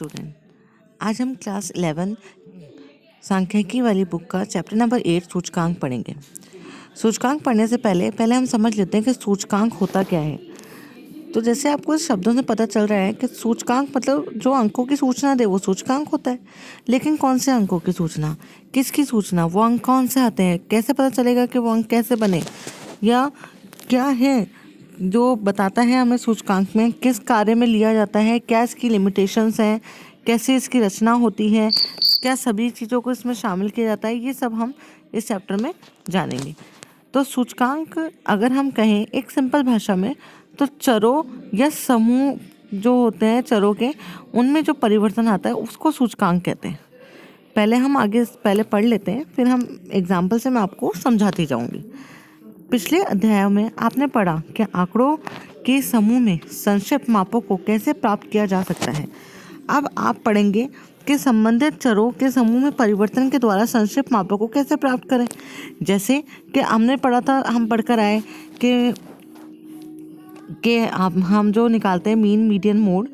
Student, आज हम class 11 सांख्यिकी वाली बुक का चैप्टर नंबर 8 सूचकांक पढ़ेंगे। सूचकांक पढ़ने से पहले हम समझ लेते हैं कि सूचकांक होता क्या है। तो जैसे आपको इस शब्दों से पता चल रहा है कि सूचकांक मतलब जो अंकों की सूचना दे वो सूचकांक होता है। लेकिन कौन से अंकों की सूचना, किसकी सूचना, वो अंक कौन से आते हैं, कैसे पता चलेगा कि वो अंक कैसे बने, या क्या है जो बताता है हमें सूचकांक में किस कार्य में लिया जाता है, क्या इसकी लिमिटेशंस हैं, कैसे इसकी रचना होती है, क्या सभी चीज़ों को इसमें शामिल किया जाता है, ये सब हम इस चैप्टर में जानेंगे। तो सूचकांक अगर हम कहें एक सिंपल भाषा में तो चरों या समूह जो होते हैं चरों के, उनमें जो परिवर्तन आता है उसको सूचकांक कहते हैं। पहले पढ़ लेते हैं, फिर हम एग्जाम्पल से मैं आपको समझाती जाऊंगी। पिछले अध्याय में आपने पढ़ा कि आंकड़ों के समूह में संक्षिप्त मापों को कैसे प्राप्त किया जा सकता है। अब आप पढ़ेंगे कि संबंधित चरों के समूह में परिवर्तन के द्वारा संक्षिप्त मापों को कैसे प्राप्त करें। जैसे कि हमने पढ़ा था, हम पढ़कर आए कि हम जो निकालते हैं मीन, मीडियन, मोड,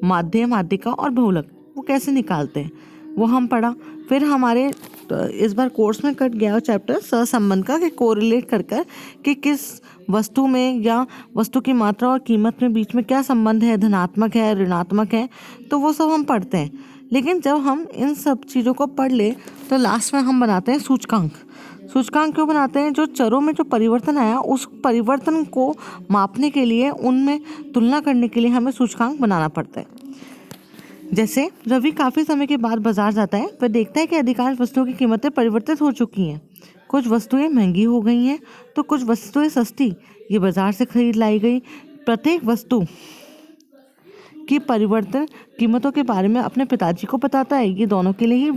माध्य, माध्यिका और बहुलक, वो कैसे निकालते हैं वो हम पढ़ा। फिर हमारे इस बार कोर्स में कट गया चैप्टर सहसंबंध का, कि कोरिलेट कर कि किस वस्तु में या वस्तु की मात्रा और कीमत में बीच में क्या संबंध है, धनात्मक है, ऋणात्मक है, तो वो सब हम पढ़ते हैं। लेकिन जब हम इन सब चीज़ों को पढ़ ले तो लास्ट में हम बनाते हैं सूचकांक। सूचकांक क्यों बनाते हैं? जो चरों में जो परिवर्तन आया उस परिवर्तन को मापने के लिए, उनमें तुलना करने के लिए हमें सूचकांक बनाना पड़ता है। जैसे रवि काफ़ी समय के बाद बाजार जाता है, वह देखता है कि अधिकांश वस्तुओं की कीमतें परिवर्तित हो चुकी हैं। कुछ वस्तुएं महंगी हो गई हैं तो कुछ वस्तुएं सस्ती, ये बाजार से खरीद लाई गई। प्रत्येक वस्तु की परिवर्तन कीमतों के बारे में अपने पिताजी को बताता है। ये दोनों के लिए ही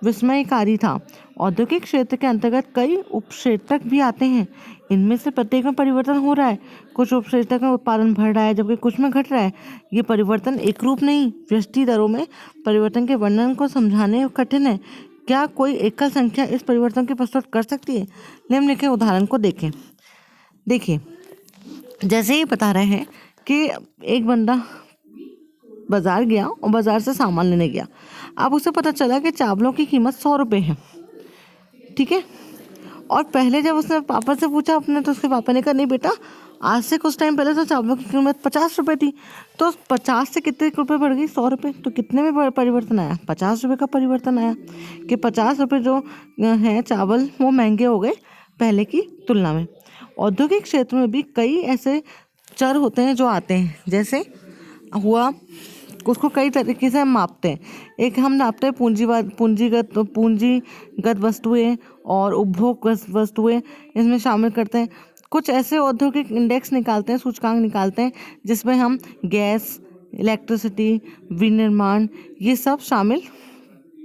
विस्मयकारी था। औद्योगिक क्षेत्र के अंतर्गत कई उपक्षेत्रक भी आते हैं। इनमें से प्रत्येक में परिवर्तन हो रहा है। कुछ उपक्षेत्रक में उत्पादन बढ़ रहा है जबकि कुछ में घट रहा है। ये परिवर्तन एक रूप नहीं, व्यष्टि दरों में परिवर्तन के वर्णन को समझाने कठिन है। क्या कोई एकल संख्या इस परिवर्तन की प्रस्तुत कर सकती है? निम्नलिखित उदाहरण को देखिए, जैसे ही बता रहे हैं कि एक बंदा बाजार गया और बाजार से सामान लेने गया। अब उसे पता चला कि चावलों की कीमत 100 रुपये है, ठीक है। और पहले जब उसने पापा से पूछा अपने, तो उसके पापा ने कहा नहीं बेटा, आज से कुछ टाइम पहले तो चावलों की कीमत 50 रुपये थी। तो 50 से कितने रुपये बढ़ गई? 100 रुपये। तो कितने में परिवर्तन आया? 50 रुपये का परिवर्तन आया कि 50 रुपये जो है चावल वो महंगे हो गए पहले की तुलना में। औद्योगिक क्षेत्र में भी कई ऐसे चर होते हैं जो आते हैं। जैसे हुआ, उसको कई तरीके से हम मापते हैं। एक हम नापते हैं पूंजीगत वस्तुएं और उपभोग वस्तुएं, इसमें शामिल करते हैं। कुछ ऐसे औद्योगिक इंडेक्स निकालते हैं, सूचकांक निकालते हैं, जिसमें हम गैस, इलेक्ट्रिसिटी, विनिर्माण, ये सब शामिल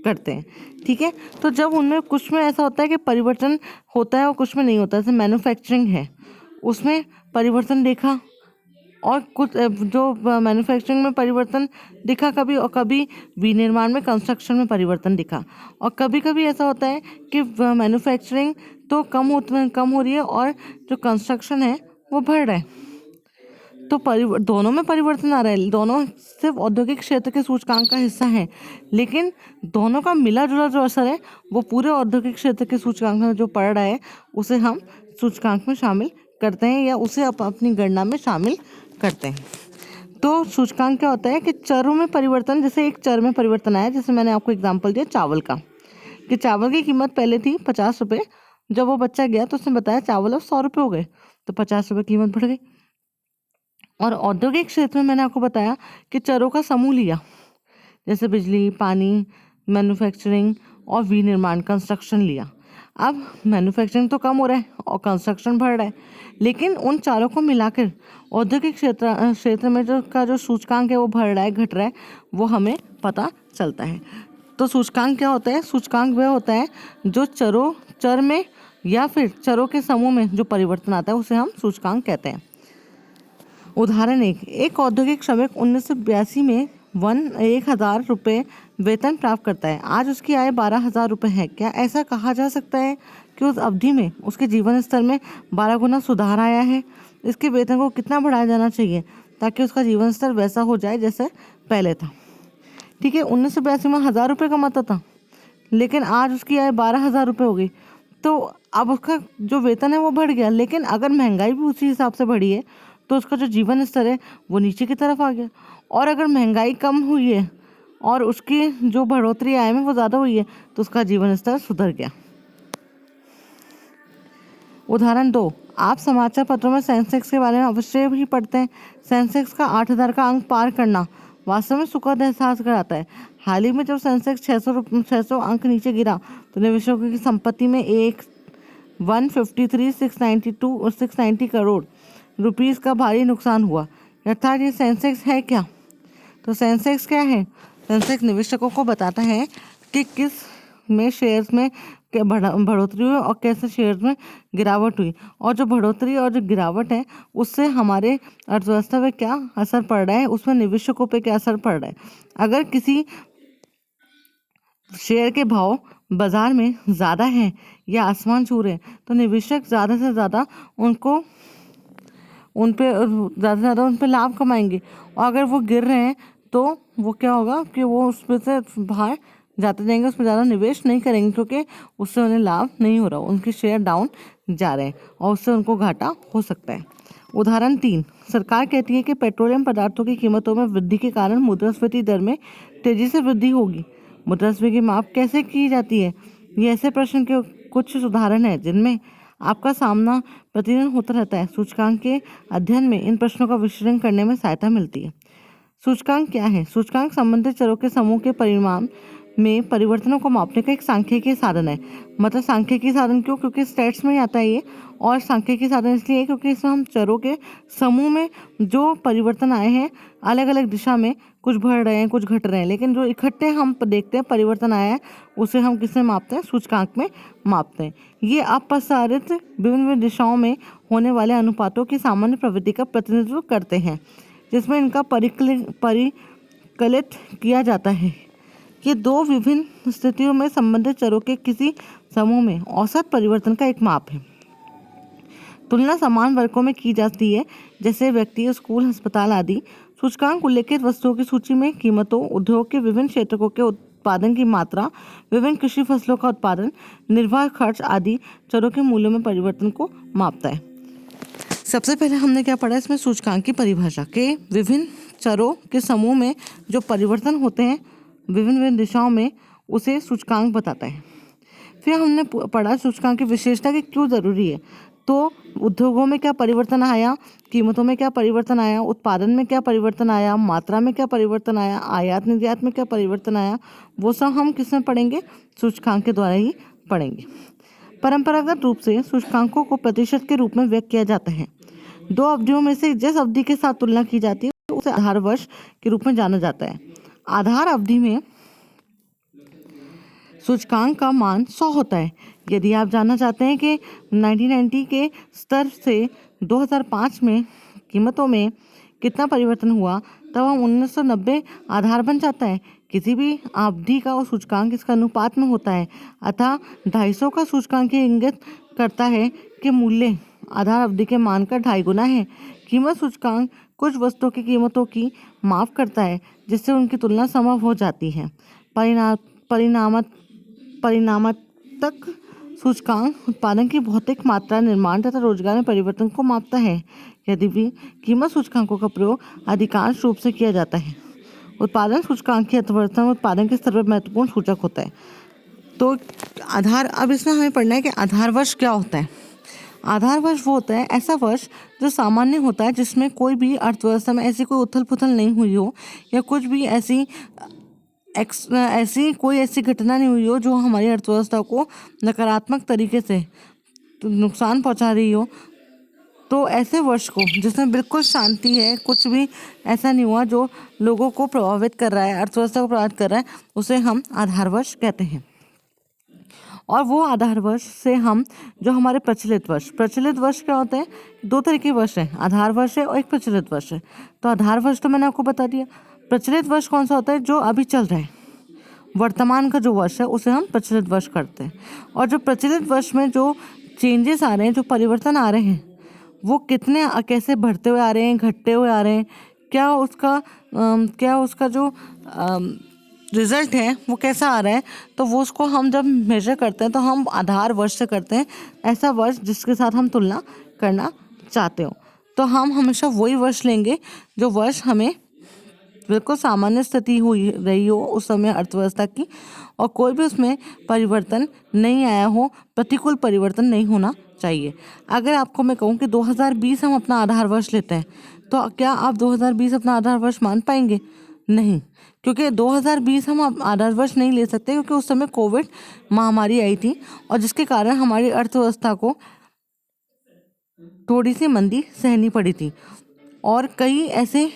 करते हैं, ठीक है। तो जब उनमें कुछ में ऐसा होता है कि परिवर्तन होता है और कुछ में नहीं होता, जैसे मैन्युफैक्चरिंग है, उसमें परिवर्तन देखा, और कुछ जो मैन्युफैक्चरिंग में परिवर्तन दिखा कभी, और कभी विनिर्माण में, कंस्ट्रक्शन में परिवर्तन दिखा। और कभी कभी ऐसा होता है कि मैन्युफैक्चरिंग तो कम हो रही है और जो कंस्ट्रक्शन है वो बढ़ रहा है। तो दोनों में परिवर्तन आ रहा है। दोनों सिर्फ औद्योगिक क्षेत्र के सूचकांक का हिस्सा है, लेकिन दोनों का मिला जुला जो असर है वो पूरे औद्योगिक क्षेत्र के सूचकांक में जो पड़ रहा है उसे हम सूचकांक में शामिल करते हैं, या उसे अपनी गणना में शामिल करते हैं। तो सूचकांक क्या होता है कि चरों में परिवर्तन, जैसे एक चर में परिवर्तन आया, जैसे मैंने आपको एग्जांपल दिया चावल का, कि चावल की कीमत पहले थी 50 रुपये। जब वो बच्चा गया तो उसने बताया चावल अब 100 रुपये हो गए, तो 50 रुपये कीमत बढ़ गई। और औद्योगिक क्षेत्र में मैंने आपको बताया कि चरों का समूह लिया, जैसे बिजली, पानी, मैन्युफैक्चरिंग और विनिर्माण, कंस्ट्रक्शन लिया। अब मैन्युफैक्चरिंग तो कम हो रहा है और कंस्ट्रक्शन बढ़ रहा है, लेकिन उन चारों को मिलाकर औद्योगिक क्षेत्र में जो सूचकांक है वो बढ़ रहा है, घट रहा है, वो हमें पता चलता है। तो सूचकांक क्या होता है? सूचकांक वह होता है जो चर में या फिर चरों के समूह में जो परिवर्तन आता है उसे हम सूचकांक कहते हैं। उदाहरण एक औद्योगिक श्रमिक 1982 में 1,000 रुपये वेतन प्राप्त करता है। आज उसकी आय 12,000 रुपये है। क्या ऐसा कहा जा सकता है कि उस अवधि में उसके जीवन स्तर में 12 गुना सुधार आया है? इसके वेतन को कितना बढ़ाया जाना चाहिए ताकि उसका जीवन स्तर वैसा हो जाए जैसे पहले था? ठीक है, 1982 में 1000 रुपये कमाता था, लेकिन आज उसकी आय 12,000 रुपये हो गई। तो अब उसका जो वेतन है वो बढ़ गया, लेकिन अगर महंगाई भी उसी हिसाब से बढ़ी है तो उसका जो जीवन स्तर है वो नीचे की तरफ आ गया। और अगर महंगाई कम हुई है और उसकी जो बढ़ोतरी आय में वो ज़्यादा हुई है तो उसका जीवन स्तर सुधर गया। उदाहरण 2, आप समाचार पत्रों में सेंसेक्स के बारे में अवश्य भी पढ़ते हैं। सेंसेक्स का 8,000 का अंक पार करना वास्तव में सुखद एहसास कराता है। हाल ही में जब सेंसेक्स 600 अंक नीचे गिरा तो निवेशकों की संपत्ति में 153,692 और 690 करोड़ रुपीस का भारी नुकसान हुआ। अर्थात ये सेंसेक्स है क्या? तो सेंसेक्स क्या है? सेंसेक्स निवेशकों को बताता है कि किस में शेयर्स में बढ़ोतरी हुई और कैसे शेयर्स में गिरावट हुई, और जो बढ़ोतरी और जो गिरावट है उससे हमारे अर्थव्यवस्था पे क्या असर पड़ रहा है, उसमें निवेशकों पे क्या असर पड़ रहा है। अगर किसी शेयर के भाव बाजार में ज़्यादा हैं या आसमान छू रहे हैं तो निवेशक ज़्यादा से ज़्यादा उन पे लाभ कमाएंगे, और अगर वो गिर रहे हैं तो वो क्या होगा कि वो उस पे से बाहर जाते जाएंगे, उस पर ज़्यादा निवेश नहीं करेंगे क्योंकि उससे उन्हें लाभ नहीं हो रहा, उनके शेयर डाउन जा रहे हैं और उससे उनको घाटा हो सकता है। उदाहरण 3, सरकार कहती है कि पेट्रोलियम पदार्थों की कीमतों में वृद्धि के कारण मुद्रास्फीति दर में तेजी से वृद्धि होगी। मुद्रास्फीति की माप कैसे की जाती है? ये ऐसे प्रश्न के कुछ उदाहरण हैं जिनमें आपका सामना प्रतिदिन होता रहता है। सूचकांक के अध्ययन में इन प्रश्नों का विश्लेषण करने में सहायता मिलती है। सूचकांक क्या है? सूचकांक संबंधित चरों के समूह के परिमाण में परिवर्तनों को मापने का एक सांख्यिकीय साधन है। मतलब सांख्यिकीय साधन क्यों? क्योंकि स्टैट्स में ही आता है ये, और सांख्यिकीय साधन इसलिए क्योंकि इसमें हम चरों के समूह में जो परिवर्तन आए हैं अलग अलग दिशा में, कुछ बढ़ रहे हैं कुछ घट रहे हैं, लेकिन जो इकट्ठे हम देखते हैं परिवर्तन आया है उसे हम किसमें मापते हैं? सूचकांक में मापते हैं। ये अपसारित विभिन्न दिशाओं में होने वाले अनुपातों की सामान्य प्रवृत्ति का प्रतिनिधित्व करते हैं, जिसमें इनका परिकलित किया जाता है। ये दो विभिन्न स्थितियों में संबंधित चरों के किसी समूह में औसत परिवर्तन का एक माप है। तुलना समान वर्गों में की जाती है, जैसे व्यक्ति, स्कूल, अस्पताल आदि। सूचकांक उल्लेखित वस्तुओं की सूची में कीमतों, उद्योग के विभिन्न क्षेत्रों के उत्पादन की मात्रा, विभिन्न कृषि फसलों का उत्पादन, निर्वाह खर्च आदि चरों के मूल्यों में परिवर्तन को मापता है। सबसे पहले हमने क्या पढ़ा इसमें? सूचकांक की परिभाषा के विभिन्न चरों के समूह में जो परिवर्तन होते हैं विभिन्न दिशाओं में, उसे सूचकांक बताता है। फिर हमने पढ़ा सूचकांक की विशेषता की क्यों ज़रूरी है। तो उद्योगों में क्या परिवर्तन आया, कीमतों में क्या परिवर्तन आया, उत्पादन में क्या परिवर्तन आया, मात्रा में क्या परिवर्तन आया, आयात निर्यात में क्या परिवर्तन आया, वो सब हम किसमें पढ़ेंगे? सूचकांक के द्वारा ही पढ़ेंगे। परंपरागत रूप से सूचकांकों को प्रतिशत के रूप में व्यक्त किया जाता है। दो अवधियों में से जिस अवधि के साथ तुलना की जाती है उसे आधार वर्ष के रूप में जाना जाता है। आधार अवधि में सूचकांक का मान 100 होता है। यदि आप जानना चाहते हैं कि 1990 के स्तर से 2005 में कीमतों में कितना परिवर्तन हुआ, तब हम 1990 आधार बन जाता है। किसी भी अवधि का सूचकांक इसका अनुपात में होता है, अतः 250 का सूचकांक ये इंगित करता है कि मूल्य आधार अवधि के मान का 2.5 गुना है। कीमत सूचकांक कुछ वस्तुओं की कीमतों की माप करता है जिससे उनकी तुलना संभव हो जाती है। परिणामतक सूचकांक उत्पादन की भौतिक मात्रा, निर्माण तथा रोजगार में परिवर्तन को मापता है। यदि भी कीमत सूचकांकों का प्रयोग अधिकांश रूप से किया जाता है। उत्पादन सूचकांक की अर्थव्यवस्था में उत्पादन के स्तर पर महत्वपूर्ण सूचक होता है। तो आधार, अब इसमें हमें पढ़ना है कि आधार वर्ष क्या होता है। आधार वर्ष वो होता है ऐसा वर्ष जो सामान्य होता है, जिसमें कोई भी अर्थव्यवस्था में ऐसी कोई उथल पुथल नहीं हुई हो या कुछ भी ऐसी घटना नहीं हुई हो जो हमारी अर्थव्यवस्था को नकारात्मक तरीके से नुकसान पहुंचा रही हो। तो ऐसे वर्ष को जिसमें बिल्कुल शांति है, कुछ भी ऐसा नहीं हुआ जो लोगों को प्रभावित कर रहा है, अर्थव्यवस्था को प्रभावित कर रहा है, उसे हम आधार वर्ष कहते हैं। और वो आधार वर्ष से हम जो हमारे प्रचलित वर्ष क्या होते हैं? 2 तरह के वर्ष हैं, आधार वर्ष है और एक प्रचलित वर्ष है। तो आधार वर्ष तो मैंने आपको बता दिया। प्रचलित वर्ष कौन सा होता है? जो अभी चल रहा है, वर्तमान का जो वर्ष है उसे हम प्रचलित वर्ष करते हैं। और जो प्रचलित वर्ष में जो चेंजेस आ रहे हैं, जो परिवर्तन आ रहे हैं, वो कितने कैसे बढ़ते हुए आ रहे हैं, घटते हुए आ रहे हैं, क्या उसका जो रिजल्ट है वो कैसा आ रहा है, तो वो उसको हम जब मेजर करते हैं तो हम आधार वर्ष से करते हैं, ऐसा वर्ष जिसके साथ हम तुलना करना चाहते हो। तो हम हमेशा वही वर्ष लेंगे जो वर्ष हमें बिल्कुल सामान्य स्थिति हुई रही हो उस समय अर्थव्यवस्था की, और कोई भी उसमें परिवर्तन नहीं आया हो, प्रतिकूल परिवर्तन नहीं होना चाहिए। अगर आपको मैं कहूँ कि 2020 हम अपना आधार वर्ष लेते हैं, तो क्या आप 2020 अपना आधार वर्ष मान पाएंगे? नहीं, क्योंकि 2020 हम आधार वर्ष नहीं ले सकते, क्योंकि उस समय कोविड महामारी आई थी और जिसके कारण हमारी अर्थव्यवस्था को थोड़ी सी मंदी सहनी पड़ी थी और कई ऐसे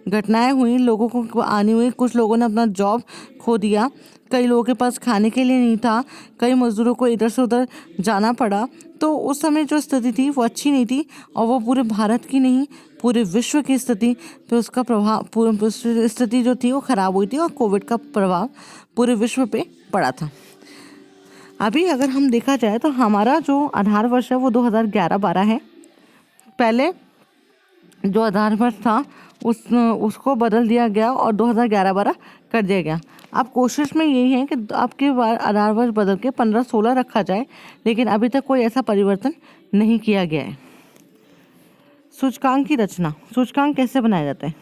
घटनाएं हुई, लोगों को आनी हुई, कुछ लोगों ने अपना जॉब खो दिया, कई लोगों के पास खाने के लिए नहीं था, कई मजदूरों को इधर से उधर जाना पड़ा। तो उस समय जो स्थिति थी वो अच्छी नहीं थी और वो पूरे भारत की नहीं पूरे विश्व की स्थिति पे उसका प्रभाव, पूरी स्थिति जो थी वो खराब हुई थी और कोविड का प्रभाव पूरे विश्व पे पड़ा था। अभी अगर हम देखा जाए तो हमारा जो आधार वर्ष है वो 2011-12 है। पहले जो आधार वर्ष था उसको बदल दिया गया और 2011-12 कर दिया गया। अब कोशिश में यही है कि आपके आधार वर्ष बदल के 15-16 रखा जाए, लेकिन अभी तक कोई ऐसा परिवर्तन नहीं किया गया है। सूचकांक की रचना। सूचकांक कैसे बनाया जाता है?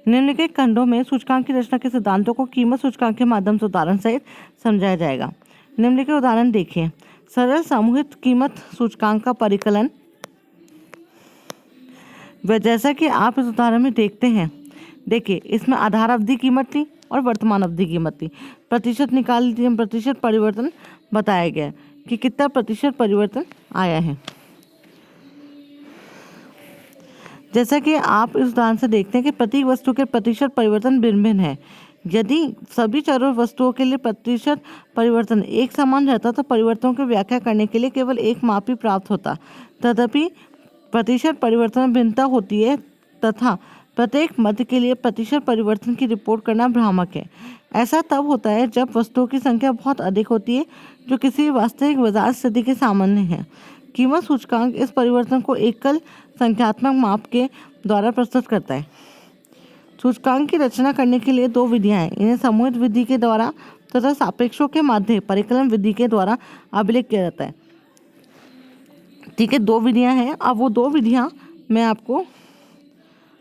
निम्नलिखित खंडों में सूचकांक की रचना के सिद्धांतों को कीमत सूचकांक के माध्यम से उदाहरण सहित समझाया जाएगा। निम्नलिखित उदाहरण देखिए। सरल सामूहिक कीमत सूचकांक का परिकलन। वह जैसा कि आप इस उदाहरण में देखते हैं, देखिए इसमें आधार अवधि कीमत थी और वर्तमान अवधि कीमत थी। प्रतिशत निकाल दिए, प्रतिशत परिवर्तन बताया गया कि कितना प्रतिशत परिवर्तन आया है। जैसा कि आप इस उदाहरण से देखते हैं कि प्रत्येक वस्तु के प्रतिशत परिवर्तन भिन्न भिन्न है। यदि सभी चर और वस्तुओं के लिए प्रतिशत परिवर्तन एक समान रहता तो परिवर्तनों की व्याख्या करने के लिए केवल एक माप ही प्राप्त होता। तथापि प्रतिशत परिवर्तन में भिन्नता होती है तथा प्रत्येक मध्य के लिए प्रतिशत परिवर्तन की रिपोर्ट करना भ्रामक है। ऐसा तब होता है जब वस्तुओं की संख्या बहुत अधिक होती है जो किसी वास्तविक बाजार स्थिति के सामान्य है। कीमत सूचकांक इस परिवर्तन को एकल संख्यात्मक माप के द्वारा प्रस्तुत करता है। सूचकांक की रचना करने के लिए दो विधियां हैं। इन्हें समूहित विधि के द्वारा तथा सापेक्षों के माध्य परिकलन विधि के द्वारा अभिलेख किया जाता है। ठीक है, दो विधियां हैं। अब वो दो विधियां मैं आपको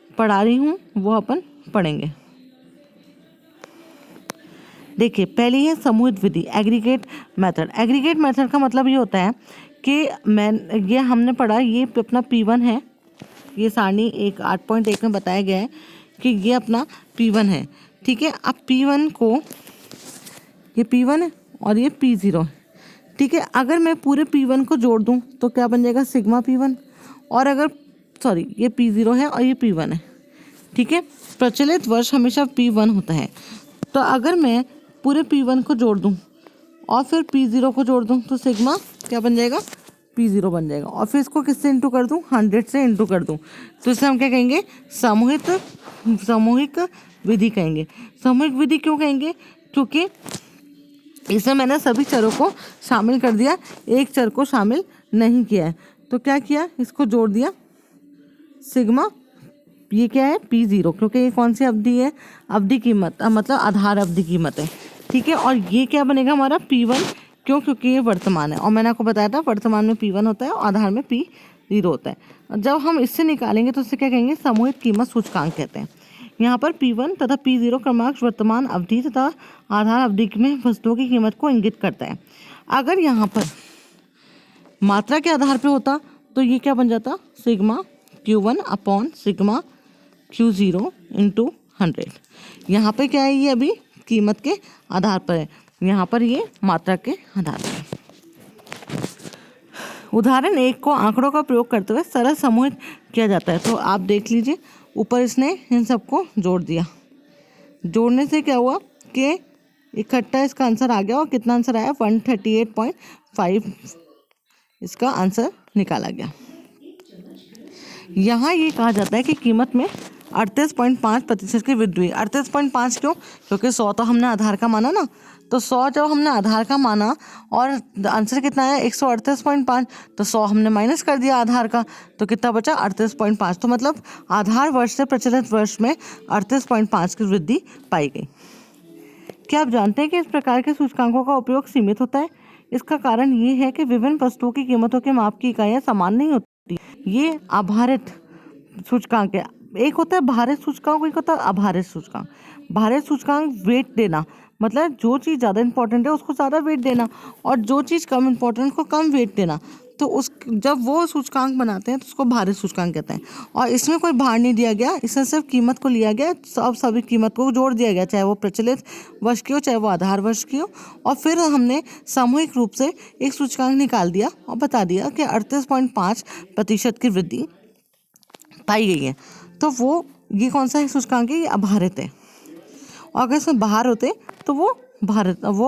पढ़ा रही हूँ, वो अपन पढ़ेंगे। देखिए, पहली है समूहित विधि, एग्रीगेट मेथड। एग्रीगेट मेथड का मतलब ये होता है कि ये हमने पढ़ा, ये अपना P1 है, ये सारणी 8.1 में बताया गया है कि ये अपना P1 है। ठीक है, अब P1 को, ये P1 है और ये P0 है। ठीक है, अगर मैं पूरे P1 को जोड़ दूं तो क्या बन जाएगा? Sigma P1। और अगर ये P0 है और ये P1 है। ठीक है, प्रचलित वर्ष हमेशा P1 होता है। तो अगर मैं पूरे P1 को जोड़ दूं और फिर P0 को जोड़ दूं तो सिग्मा क्या बन जाएगा? P0 बन जाएगा। और फिर इसको किससे इंटू कर दूं? 100 से इंटू कर दूं तो इसे हम क्या कहेंगे? सामूहिक विधि कहेंगे। सामूहिक विधि क्यों कहेंगे? क्योंकि इसमें मैंने सभी चरों को शामिल कर दिया, एक चर को शामिल नहीं किया है। तो क्या किया? इसको जोड़ दिया, सिग्मा, ये क्या है? P0, क्योंकि ये कौन सी अवधि है? अवधि कीमत, मतलब आधार अवधि कीमत है। ठीक है, और ये क्या बनेगा हमारा? P1। क्यों? क्योंकि ये वर्तमान है और मैंने आपको बताया था वर्तमान में P1 होता है और आधार में P0 होता है। जब हम इससे निकालेंगे तो इसे क्या कहेंगे? सामूहिक कीमत सूचकांक कहते हैं। यहाँ पर P1 तथा P0 क्रमांक वर्तमान अवधि तथा आधार अवधि में वस्तुओं की कीमत को इंगित करता है। अगर यहाँ पर मात्रा के आधार पर होता तो ये क्या बन जाता? Sigma Q1 upon sigma Q0 into 100। यहाँ पे क्या है? ये अभी कीमत के आधार पर है, यहाँ पर ये मात्रा के आधार पर है। उदाहरण 1 को आंकड़ों का प्रयोग करते हुए सरल समूहित किया जाता है। तो आप देख लीजिए, ऊपर इसने इन सबको जोड़ दिया। जोड़ने से क्या हुआ कि इकट्ठा इसका आंसर आ गया और कितना आंसर आया? 138.5 इसका आंसर निकाला गया। यहाँ ये कहा जाता है कि कीमत में 38.5% की वृद्धि हुई। 38.5 क्यों? क्योंकि 100 तो हमने आधार का माना ना, तो 100 जब हमने आधार का माना और आंसर कितना आया? 138.5, तो 100 हमने माइनस कर दिया आधार का, तो कितना बचा? 38.5। तो मतलब आधार वर्ष से प्रचलित वर्ष में 38.5 की वृद्धि पाई गई। क्या आप जानते हैं कि इस प्रकार के सूचकांकों का उपयोग सीमित होता है? इसका कारण ये है कि विभिन्न वस्तुओं की कीमतों के माप की इकाइयाँ समान नहीं होती। ये आधारित सूचकांक है। एक होता है भारित सूचकांक, एक होता है अभारित सूचकांक। भारित सूचकांक वेट देना, मतलब जो चीज़ ज़्यादा इंपॉर्टेंट है उसको ज़्यादा वेट देना, और जो चीज़ कम इंपॉर्टेंट उसको कम वेट देना। तो उस जब वो सूचकांक बनाते हैं तो उसको भारित सूचकांक कहते हैं। और इसमें कोई भार नहीं दिया गया, इसमें सिर्फ कीमत को लिया गया, सभी कीमत को जोड़ दिया गया, चाहे वो प्रचलित वर्ष की हो चाहे वो आधार वर्ष की हो। और फिर हमने सामूहिक रूप से एक सूचकांक निकाल दिया और बता दिया कि 38.5% की वृद्धि पाई गई है। तो वो ये कौन सा है सूचकांक है? ये अभारित है। और अगर इसमें बाहर होते तो वो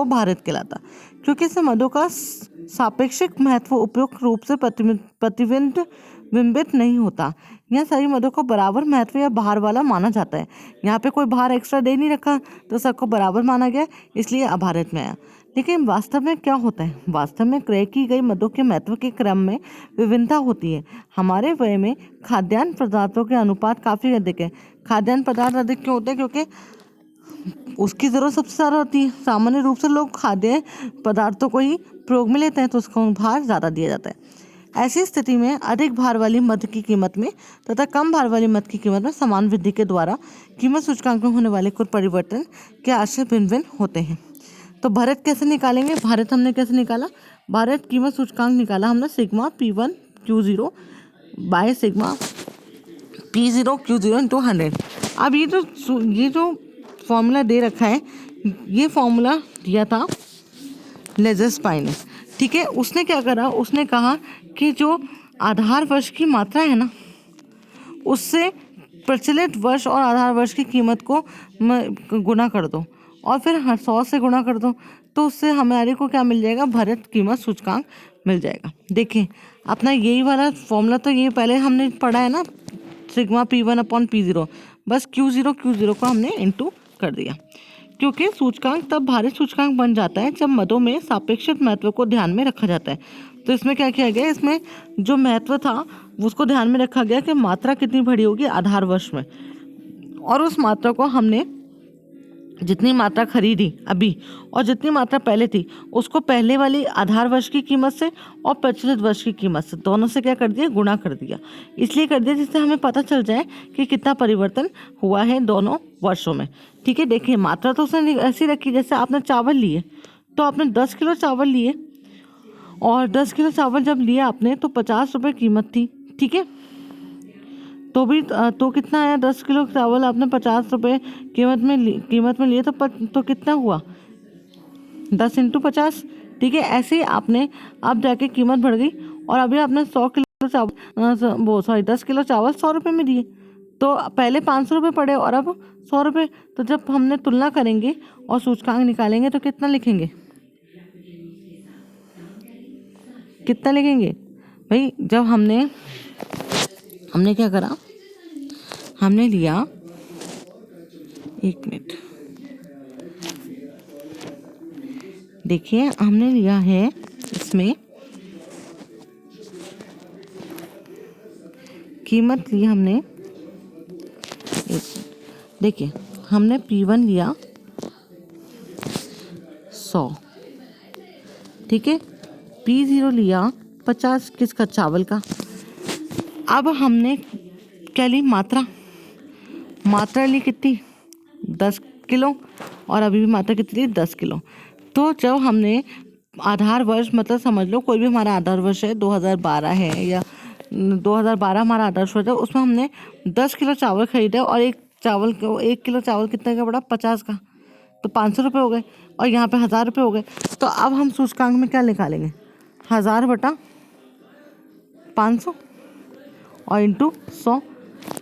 भारित कहलाता, क्योंकि इसमें मदों का सापेक्षिक महत्व उपयुक्त रूप से प्रतिबिंबित नहीं होता। यहाँ सभी मदों को बराबर महत्व या भार वाला माना जाता है। यहाँ पे कोई भार एक्स्ट्रा दे नहीं रखा तो सबको बराबर माना गया, इसलिए अभारित में आया। लेकिन वास्तव में क्या होता है? वास्तव में क्रय की गई मदों के महत्व के क्रम में विभिन्नता होती है। हमारे व्यय में खाद्यान्न पदार्थों के अनुपात काफ़ी अधिक है। खाद्यान्न पदार्थ अधिक क्यों होते हैं? क्योंकि उसकी ज़रूरत सबसे ज़्यादा होती है। सामान्य रूप से लोग खाद्य पदार्थों को ही प्रयोग में लेते हैं, तो उसको भार ज़्यादा दिया जाता है। ऐसी स्थिति में अधिक भार वाली मद की कीमत में तथा कम भार वाली मद की कीमत में समान वृद्धि के द्वारा कीमत सूचकांक में होने वाले कुछ परिवर्तन के आशय भिन्न भिन्न होते हैं। तो भारित कैसे निकालेंगे? भारित हमने कैसे निकाला? भारित कीमत सूचकांक निकाला हमने sigma P1 Q0 by sigma P0 Q0 into 100। अब ये जो फॉर्मूला दे रखा है, ये फॉर्मूला दिया था लेजरस्पाइन ने। ठीक है, उसने क्या करा? उसने कहा कि जो आधार वर्ष की मात्रा है ना, उससे प्रचलित वर्ष और आधार वर्ष की कीमत को गुना कर दो और फिर 100 से गुना कर दो, तो उससे हमारे को क्या मिल जाएगा? भारित कीमत सूचकांक मिल जाएगा। देखिए अपना यही वाला फॉर्मूला तो ये पहले हमने पढ़ा है ना, सिग्मा P1 अपॉन P0, बस Q0 को हमने इंटू कर दिया। क्योंकि सूचकांक तब भारित सूचकांक बन जाता है जब मदों में सापेक्षिक महत्व को ध्यान में रखा जाता है। तो इसमें क्या किया गया? इसमें जो महत्व था उसको ध्यान में रखा गया कि मात्रा कितनी बड़ी होगी आधार वर्ष में, और उस मात्रा को हमने जितनी मात्रा खरीदी अभी और जितनी मात्रा पहले थी उसको पहले वाली आधार वर्ष की कीमत से और प्रचलित वर्ष की कीमत से दोनों से क्या कर दिया? गुणा कर दिया। इसलिए कर दिया जिससे हमें पता चल जाए कि कितना परिवर्तन हुआ है दोनों वर्षों में। ठीक है, देखिए मात्रा तो उसने ऐसी रखी जैसे आपने चावल लिए, तो आपने 10 किलो चावल लिए, और 10 किलो चावल जब लिया आपने तो 50 रुपये कीमत थी। ठीक है, तो कितना आया? 10 किलो चावल आपने 50 रुपये कीमत में लिए तो कितना हुआ? 10 इंटू 50। ठीक है, ऐसे ही आपने अब जाके कीमत बढ़ गई और अभी आपने 100 किलो चावल 10 किलो चावल 100 रुपये में दिए, तो पहले 500 रुपये पड़े और अब 100 रुपये। तो जब हमने तुलना करेंगे और सूचकांक निकालेंगे तो कितना लिखेंगे? भाई जब हमने क्या करा? हमने लिया, एक मिनट, देखिए हमने लिया है इसमें कीमत ली हमने, देखिए हमने P1 लिया 100, ठीक है, P0 लिया 50 किसका? चावल का। अब हमने क्या ली? मात्रा ली कितनी? 10 किलो, और अभी भी मात्रा कितनी ली? 10 किलो। तो जब हमने आधार वर्ष, मतलब समझ लो कोई भी हमारा आधार वर्ष है, 2012 है या 2012 हमारा आधार वर्ष है, उसमें हमने 10 किलो चावल खरीदा और एक किलो चावल कितने का पड़ा? 50 का, तो 500 रुपये हो गए, और यहाँ पे 1000 रुपये हो गए। तो अब हम सूचकांक में क्या निकालेंगे? 1000 बटा 500 और इंटू 100,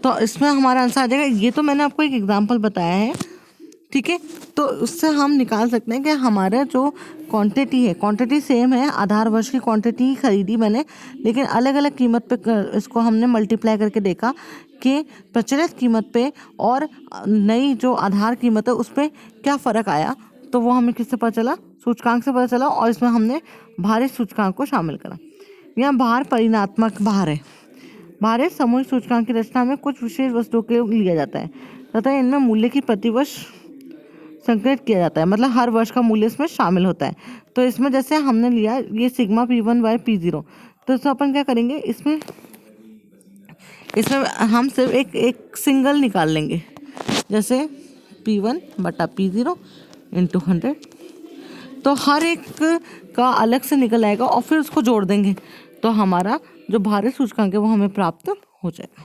तो इसमें हमारा आंसर आ जाएगा। ये तो मैंने आपको एक एग्जांपल बताया है, ठीक है, तो उससे हम निकाल सकते हैं कि हमारा जो क्वांटिटी सेम है, आधार वर्ष की क्वांटिटी ही खरीदी मैंने, लेकिन अलग अलग कीमत पे इसको हमने मल्टीप्लाई करके देखा कि प्रचलित कीमत पे और नई जो आधार कीमत है उस पर क्या फ़र्क आया। तो वो हमें किससे पता चला? सूचकांक से पता चला, और इसमें हमने भारित सूचकांक को शामिल करा। यहाँ भार परिमाणात्मक भार है। भारित सामूहिक सूचकांक की रचना में कुछ विशेष वस्तुओं के लिया जाता है तथा इनमें मूल्य की प्रतिवर्ष संकलित किया जाता है, मतलब हर वर्ष का मूल्य इसमें शामिल होता है। तो इसमें जैसे हमने लिया ये सिग्मा P1 बाय P0, तो इसमें अपन क्या करेंगे, इसमें हम सिर्फ एक सिंगल निकाल लेंगे, जैसे P1 बटा P0 इंटू 100। तो हर एक का अलग से निकल आएगा और फिर उसको जोड़ देंगे, तो हमारा जो भारित सूचकांक है वो हमें प्राप्त हो जाएगा।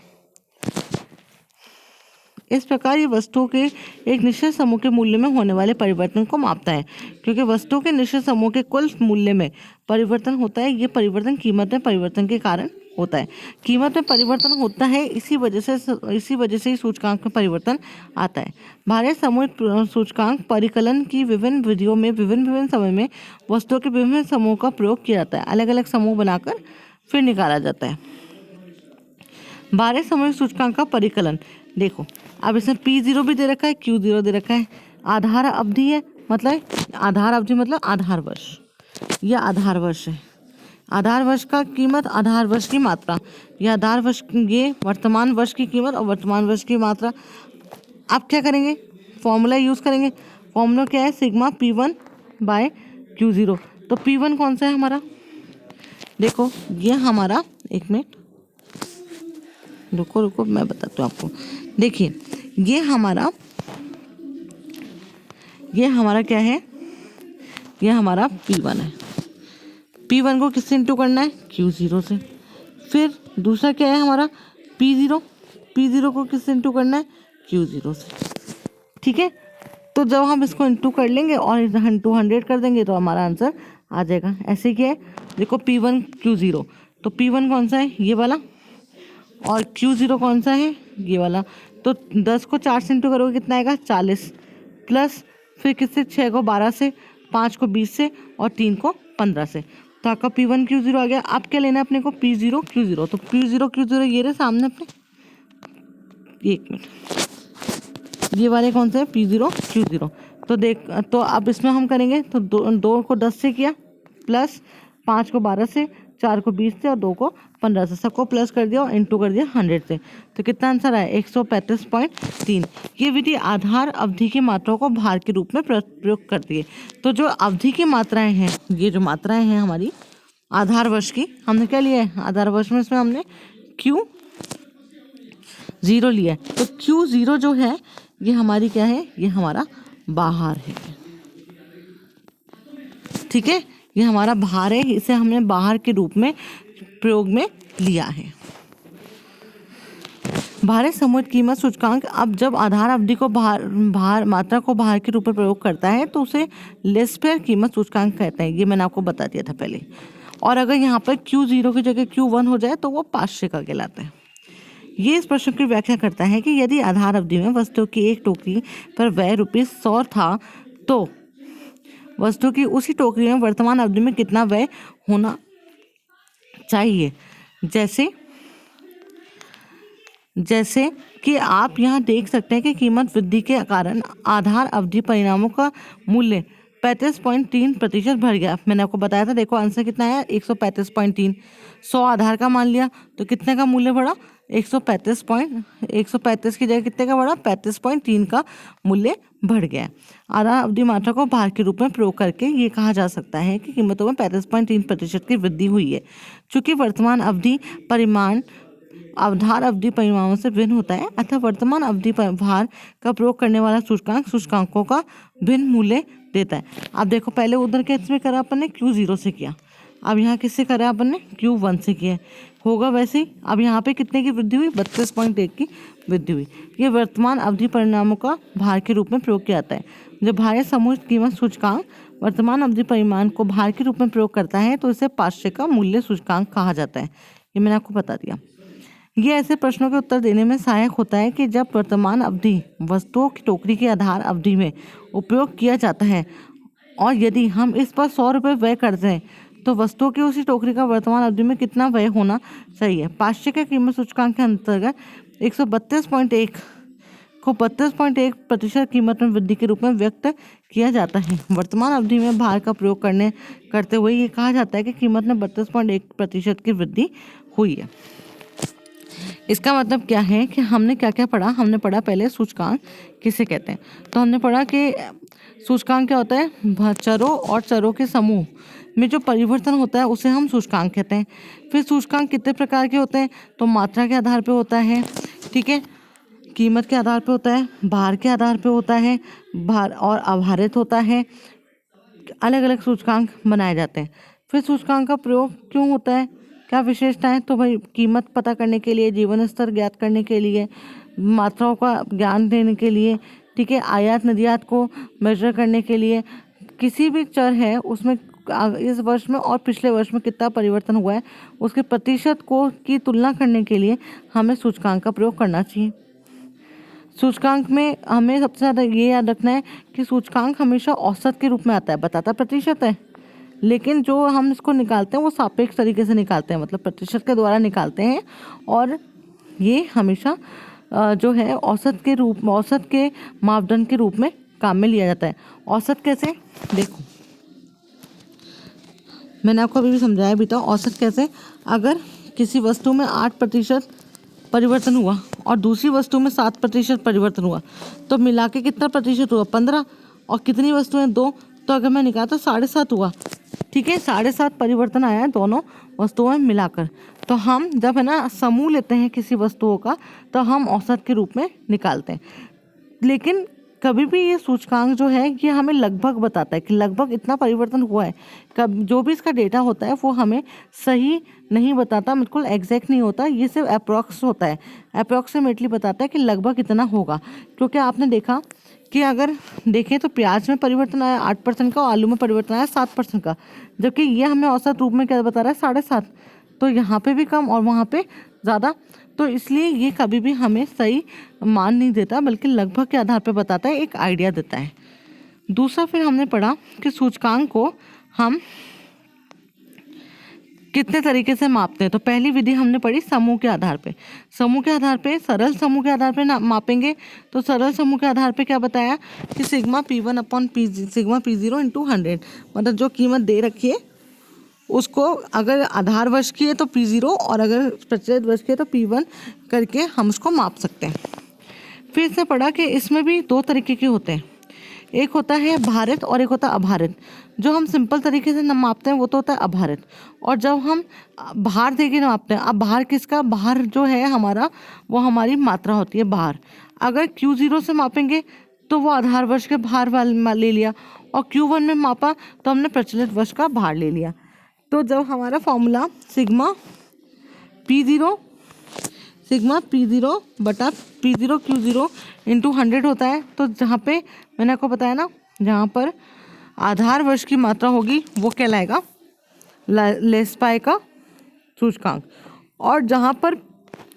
इस प्रकार ये वस्तुओं के एक निश्चित समूह के मूल्य में होने वाले परिवर्तन को मापता है। क्योंकि वस्तुओं के निश्चित समूह के कुल मूल्य में परिवर्तन होता है, ये परिवर्तन कीमत में परिवर्तन के कारण होता है। कीमत में परिवर्तन होता है, इसी वजह से ही सूचकांक में परिवर्तन आता है। भारित सामूहिक सूचकांक परिकलन की विभिन्न विधियों में विभिन्न समय में वस्तुओं के विभिन्न समूह का प्रयोग किया जाता है। अलग अलग समूह बनाकर फिर निकाला जाता है। भारित सामूहिक सूचकांक का परिकलन देखो, अब इसमें P0 भी दे रखा है, Q0 दे रखा है। आधार अवधि है, मतलब आधार अवधि मतलब आधार वर्ष, यह आधार वर्ष है। आधार वर्ष का कीमत, आधार वर्ष की मात्रा, यह आधार वर्ष, ये वर्तमान वर्ष की कीमत और वर्तमान वर्ष की मात्रा। आप क्या करेंगे, फॉर्मूला यूज़ करेंगे। फॉर्मूला क्या है, सिग्मा P1 बाय Q0। तो P1 कौन सा है हमारा, देखो ये हमारा, एक मिनट रुको मैं बताती हूँ आपको। देखिए ये हमारा क्या है, ये हमारा P1 है। P1 को किससे इंटू करना है, Q0 से। फिर दूसरा क्या है हमारा P0 को किससे इंटू करना है, Q0 से। ठीक है, तो जब हम इसको इंटू कर लेंगे और 100 कर देंगे तो हमारा आंसर आ जाएगा। ऐसे क्या है, देखो P1 Q0, तो P1 कौन सा है, ये वाला, और Q0 कौन सा है, ये वाला। तो 10 को 4 से इंटू करोगे कितना आएगा, 40, प्लस फिर किससे, 6 को 12 से, 5 को 20 से और 3 को 15 से। तो आपका P1 Q0 आ गया। अब क्या लेना है अपने को, P0 Q0। तो P0 Q0 ये रहे सामने अपने, एक मिनट, ये वाले कौन से है, P0 Q0। तो अब इसमें हम करेंगे, तो 2 को 10 से किया, प्लस 5 को 12 से, 4 को 20 से और 2 को 15 से, सबको प्लस कर दिया और इंटू कर दिया 100 से। तो कितना आंसर आया, 135.3। ये विधि आधार अवधि की मात्राओं को भार के रूप में प्रयोग करती है। तो जो अवधि की मात्राएं हैं, ये जो मात्राएं हैं हमारी आधार वर्ष की, हमने क्या लिया है, आधार वर्ष में इसमें हमने Q0 लिया है। तो Q0 जो है ये हमारी क्या है, ये हमारा बाहर है। ठीक है, ये हमारा भार है, इसे हमने बाहर के रूप में प्रयोग में लिया है। भारित सामूहिक कीमत सूचकांक अब जब आधार अवधि को मात्रा को भार के रूप में प्रयोग करता है तो उसे लेस्पेयर कीमत सूचकांक कहते हैं। ये मैंने आपको बता दिया था पहले। और अगर यहाँ पर Q0 की जगह Q1 हो जाए तो वो पाश्चर्य का कहलाता है। ये इस प्रश्न की व्याख्या करता है कि यदि आधार अवधि में वस्तु की एक टोकरी पर व्यय ₹100 था तो वस्तु की उसी टोकरी में वर्तमान अवधि में कितना व्यय होना चाहिए। जैसे कि आप यहाँ देख सकते हैं कि कीमत वृद्धि के कारण आधार अवधि परिणामों का मूल्य 35.3% बढ़ गया। मैंने आपको बताया था, देखो आंसर कितना है, 135.3। 100 आधार का मान लिया तो कितने का मूल्य बढ़ा, 135 की जगह कितने का बढ़ा, 35.3 का मूल्य बढ़ गया। आधार अवधि मात्रा को भार के रूप में प्रयोग करके ये कहा जा सकता है कि कीमतों में 35.3% की वृद्धि हुई है। चूँकि वर्तमान अवधि परिमाण आधार अवधि परिमाणों से भिन्न होता है, अतः वर्तमान अवधि भार का प्रयोग करने वाला सूचकांकों का भिन्न मूल्य देता है। अब देखो पहले उधर किस में करा अपन ने, Q0 से किया। अब यहाँ किससे करा अपन ने, Q1 से किया। होगा वैसे ही। अब यहाँ पे कितने की वृद्धि हुई, 32.1 की वृद्धि हुई। ये वर्तमान अवधि परिणामों का भार के रूप में प्रयोग किया जाता है। जब भारित सामूहिक कीमत सूचकांक वर्तमान अवधि परिमाण को भार के रूप में प्रयोग करता है तो इसे पाश्चर्य का मूल्य सूचकांक कहा जाता है। ये मैंने आपको बता दिया। ये ऐसे प्रश्नों के उत्तर देने में सहायक होता है कि जब वर्तमान अवधि वस्तुओं की टोकरी की आधार अवधि में उपयोग किया जाता है और यदि हम इस पर 100 रुपये व्यय करते हैं तो वस्तुओं की उसी टोकरी का वर्तमान अवधि में कितना व्यय होना चाहिए। पाश्चर्य के कीमत सूचकांक के अंतर्गत 132.1 को 32.1% कीमत में वृद्धि के रूप में व्यक्त किया जाता है। वर्तमान अवधि में भार का प्रयोग करते हुए ये कहा जाता है कि कीमत में 32.1% की वृद्धि हुई है। इसका मतलब क्या है कि हमने क्या क्या पढ़ा। हमने पढ़ा पहले सूचकांक किसे कहते हैं। तो हमने पढ़ा कि सूचकांक क्या होता है, चरों और चरों के समूह में जो परिवर्तन होता है उसे हम सूचकांक कहते हैं। फिर सूचकांक कितने प्रकार के होते हैं, तो मात्रा के आधार पे होता है, ठीक है, कीमत के आधार पे होता है, भार के आधार पे होता है, भार और आभारित होता है। अलग अलग सूचकांक बनाए जाते हैं। फिर सूचकांक का प्रयोग क्यों होता है, क्या विशेषताएं, तो भाई कीमत पता करने के लिए, जीवन स्तर ज्ञात करने के लिए, मात्राओं का ज्ञान देने के लिए, ठीक है, आयात निर्यात को मेजर करने के लिए, किसी भी चर है उसमें इस वर्ष में और पिछले वर्ष में कितना परिवर्तन हुआ है उसके प्रतिशत को की तुलना करने के लिए हमें सूचकांक का प्रयोग करना चाहिए। सूचकांक में हमें सबसे ज़्यादा ये याद रखना है कि सूचकांक हमेशा औसत के रूप में आता है, बताता प्रतिशत है, लेकिन जो हम इसको निकालते हैं वो सापेक्ष तरीके से निकालते हैं, मतलब प्रतिशत के द्वारा निकालते हैं। और ये हमेशा जो है औसत के रूप में, औसत के मापदंड के रूप में काम में लिया जाता है। औसत कैसे, देखो मैंने आपको अभी भी समझाया भी था। औसत कैसे, अगर किसी वस्तु में 8% परिवर्तन हुआ और दूसरी वस्तु में 7% परिवर्तन हुआ तो मिला के कितना प्रतिशत हुआ, 15, और कितनी वस्तुएं 2, तो अगर मैं निकाला तो 7.5 हुआ, ठीक है, 7.5 परिवर्तन आया है दोनों वस्तुओं में मिलाकर। तो हम जब है ना समूह लेते हैं किसी वस्तुओं का तो हम औसत के रूप में निकालते हैं। लेकिन कभी भी ये सूचकांक जो है ये हमें लगभग बताता है कि लगभग इतना परिवर्तन हुआ है। कब जो भी इसका डेटा होता है वो हमें सही नहीं बताता, बिल्कुल एग्जैक्ट नहीं होता, ये सिर्फ अप्रॉक्स होता है, अप्रॉक्सीमेटली बताता है कि लगभग इतना होगा। क्योंकि आपने देखा कि अगर देखें तो प्याज में परिवर्तन आया 8% का और आलू में परिवर्तन आया 7% का, जबकि ये हमें औसत रूप में क्या बता रहा है, 7.5। तो यहाँ पे भी कम और वहाँ पे ज़्यादा, तो इसलिए ये कभी भी हमें सही मान नहीं देता बल्कि लगभग के आधार पे बताता है, एक आइडिया देता है। दूसरा फिर हमने पढ़ा कि सूचकांक को हम कितने तरीके से मापते हैं। तो पहली विधि हमने पढ़ी समूह के आधार पे। समूह के आधार पे, सरल समूह के आधार पे मापेंगे। तो सरल समूह के आधार पे क्या बताया कि sigma P1 upon sigma P0 into 100, मतलब जो कीमत दे रखी है उसको अगर आधार वर्ष की है तो P0 और अगर प्रचलित वर्ष की है तो P1 करके हम उसको माप सकते हैं। फिर से पढ़ा कि इसमें भी 2 तरीके के होते हैं, एक होता है भारित और एक होता है अभारित। जो हम सिंपल तरीके से मापते हैं वो तो होता है अभारित, और जब हम भार देके मापते हैं, अब भार किसका, भार जो है हमारा वो हमारी मात्रा होती है भार। अगर Q0 से मापेंगे तो वो आधार वर्ष के भार वाला ले लिया, और Q1 में मापा तो हमने प्रचलित वर्ष का भार ले लिया। तो जब हमारा फॉर्मूला सिग्मा P0 बटा P0 Q0 इंटू 100 होता है, तो जहाँ पे मैंने आपको बताया ना, जहाँ पर आधार वर्ष की मात्रा होगी वो कहलाएगा लेस पाई का सूचकांक, और जहाँ पर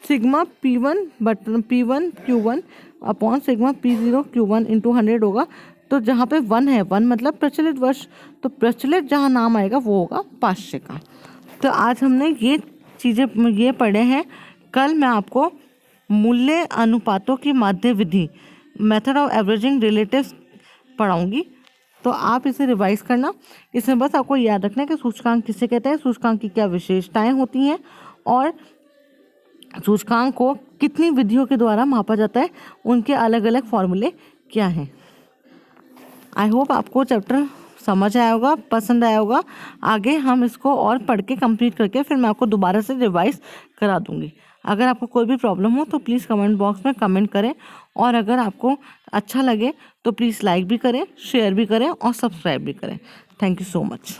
sigma P1 Q1 upon sigma P0 Q1 into 100 होगा, तो जहाँ पे 1 है, 1 मतलब प्रचलित वर्ष, तो प्रचलित जहाँ नाम आएगा वो होगा पाश्चे का। तो आज हमने ये चीज़ें ये पढ़े हैं। कल मैं आपको मूल्य अनुपातों की माध्य विधि, मेथड ऑफ एवरेजिंग रिलेटिव्स पढ़ाऊंगी, तो आप इसे रिवाइज करना। इसमें बस आपको याद रखना है कि सूचकांक किसे कहते हैं, सूचकांक की क्या विशेषताएं होती हैं, और सूचकांक को कितनी विधियों के द्वारा मापा जाता है, उनके अलग अलग फॉर्मूले क्या हैं। आई होप आपको चैप्टर समझ आया होगा, पसंद आया होगा। आगे हम इसको और पढ़ के कंप्लीट करके फिर मैं आपको दोबारा से रिवाइज करा दूंगी। अगर आपको कोई भी प्रॉब्लम हो तो प्लीज़ कमेंट बॉक्स में कमेंट करें, और अगर आपको अच्छा लगे तो प्लीज़ लाइक भी करें, शेयर भी करें और सब्सक्राइब भी करें। Thank you so much.